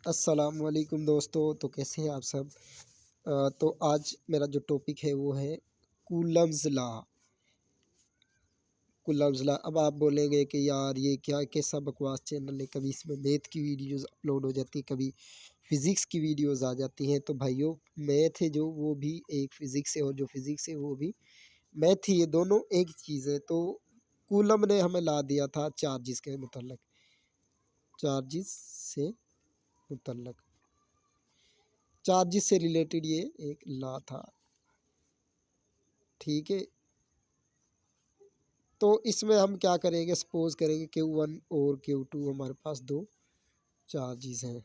अस्सलाम वालेकुम दोस्तों। तो कैसे हैं आप सब। तो आज मेरा जो टॉपिक है वो है कूलम्स लॉ। Coulomb's law. अब आप बोलेंगे कि यार ये क्या कैसा बकवास चैनल है, कभी इसमें मैथ की वीडियोस अपलोड हो जाती है, कभी फिज़िक्स की वीडियोस आ जाती हैं। तो भाइयों, मैथ है जो वो भी एक फिज़िक्स है और जो फिज़िक्स है वो भी मैथ ही है, दोनों एक चीज़ है। तो कूलम ने हमें ला दिया था चार्जिस के मुतल्लिक, चार्जिस से मुतल्लिक चार्जिस से रिलेटेड ये एक लॉ था, ठीक है। तो इसमें हम क्या करेंगे, सपोज करेंगे Q1 और Q2 हमारे पास दो चार्जेस हैं।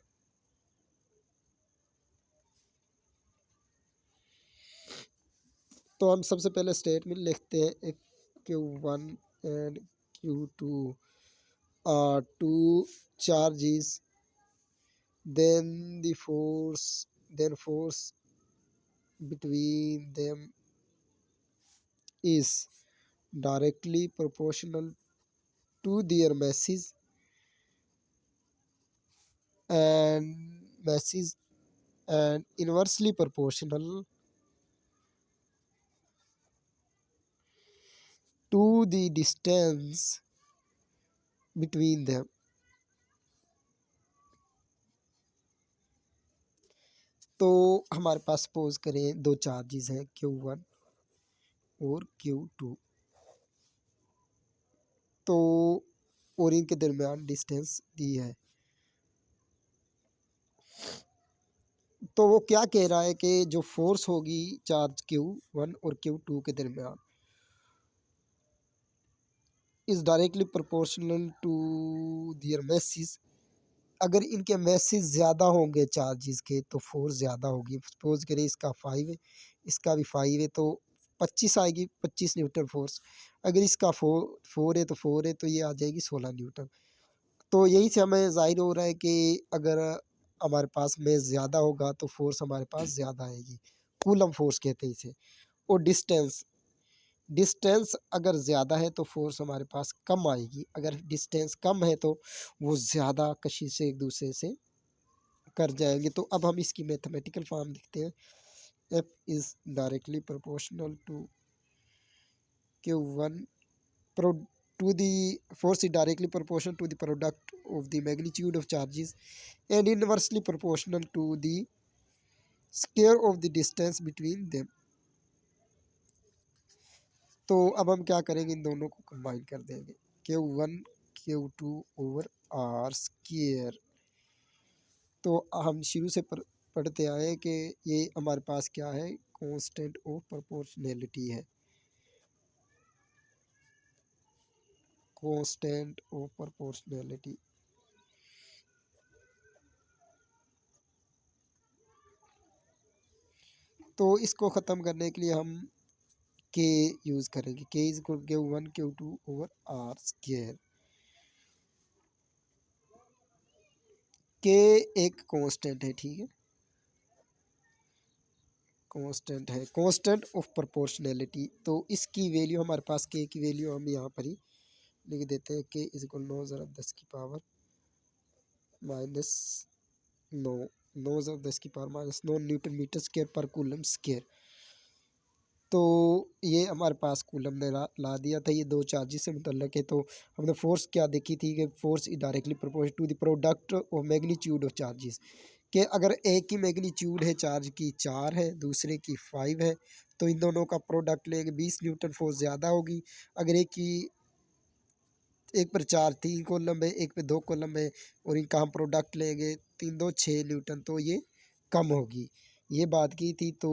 तो हम सबसे पहले स्टेटमेंट लिखते हैं, if Q1 and Q2 are two charges then force between them is directly proportional to their and masses and inversely proportional to the distance between them। तो हमारे पास सपोज करें दो चार्जेस हैं Q1 और Q2। तो और इनके दरमियान डिस्टेंस दी है। तो वो क्या कह रहा है कि जो फोर्स होगी चार्ज Q1 और Q2 के दरमियान is directly proportional to their message. अगर इनके मैसेज ज़्यादा होंगे चार्जेस के तो फोर्स ज़्यादा होगी। सपोज करें इसका 5 है, इसका भी 5 है, तो 25 आएगी, 25 न्यूटन फोर्स। अगर इसका फोर है तो 4 है, तो ये आ जाएगी 16 न्यूटन। तो यही से हमें ज़ाहिर हो रहा है कि अगर हमारे पास में ज़्यादा होगा तो फोर्स हमारे पास ज़्यादा आएगी। कूलम फोर्स कहते हैं इसे। और डिस्टेंस डिस्टेंस अगर ज़्यादा है तो फोर्स हमारे पास कम आएगी। अगर डिस्टेंस कम है तो वो ज़्यादा कशिश से एक दूसरे से कर जाएंगे। तो अब हम इसकी मैथमेटिकल फॉर्म लिखते हैं, F is directly proportional to Q1 pro to the force is directly proportional to the product of the magnitude of charges and inversely proportional to the square of the distance between them। तो अब हम क्या करेंगे, इन दोनों को combine कर देंगे, Q1 Q2 over r square. तो हम शुरू से पढ़ते आए कि ये हमारे पास क्या है, कांस्टेंट ऑफ प्रोपोर्शनैलिटी है, कांस्टेंट ऑफ प्रोपोर्शनैलिटी। तो इसको ख़त्म करने के लिए हम के यूज़ करेंगे, k is equal Q1 Q2 over r square. K एक कांस्टेंट है, ठीक है, कांस्टेंट है, कांस्टेंट ऑफ प्रोपोर्शनैलिटी। तो इसकी वैल्यू हमारे पास के की वैल्यू हम यहाँ पर ही लिख देते हैं, के इज इक्वल 9 ज़रब 10 की पावर माइनस 9, 9 ज़रब 10 की power minus 9 newton metre square पर कूलम स्क्वायर। तो ये हमारे पास कूलम ने ला दिया था, ये दो चार्जेस से मुतल्लिक है। तो हमने फोर्स क्या देखी थी कि force is directly proportional to the product of magnitude of charges. कि अगर एक की मैग्नीट्यूड है चार्ज की 4 है, दूसरे की 5 है, तो इन दोनों का प्रोडक्ट लेंगे, 20 न्यूटन फोर्स ज़्यादा होगी। अगर एक पर 4 3 कॉलम है, एक पे 2 कॉलम है, और इनका हम प्रोडक्ट लेंगे 3 2 6 न्यूटन, तो ये कम होगी। ये बात की थी। तो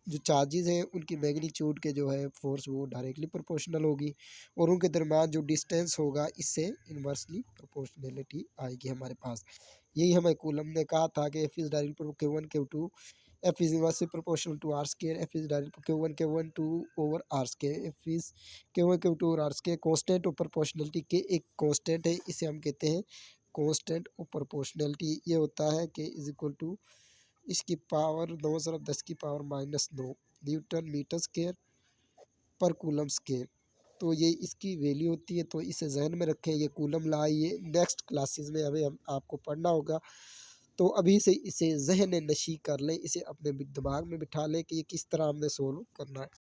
जो चार्जेस हैं उनकी मैग्नीट्यूड के जो है फोर्स वो डायरेक्टली प्रोपोर्शनल होगी, और उनके दरमियान जो डिस्टेंस होगा इससे इन्वर्सली प्रोपोर्शनैलिटी आएगी हमारे पास। यही हमें कूलम ने कहा था कि F is directly Q1 Q2, F is inversely proportional to r square, F is directly Q1 2 over r square, F is Q1 Q2 और r square. Constant of proportionality के एक कांस्टेंट है, इसे हम कहते हैं कांस्टेंट ऑफ प्रोपोर्शनैलिटी। ये होता है कि इज इक्वल टू इसकी पावर 9 ज़रब 10 की power minus 9 newton metre square पर कूलम स्क्वायर। तो ये इसकी वैल्यू होती है। तो इसे जहन में रखें, ये कूलम ला, ये नेक्स्ट क्लासेस में हमें हम आपको पढ़ना होगा। तो अभी से इसे ज़हन नशी कर लें, इसे अपने दिमाग में बिठा लें कि ये किस तरह हमने सोल्व करना है।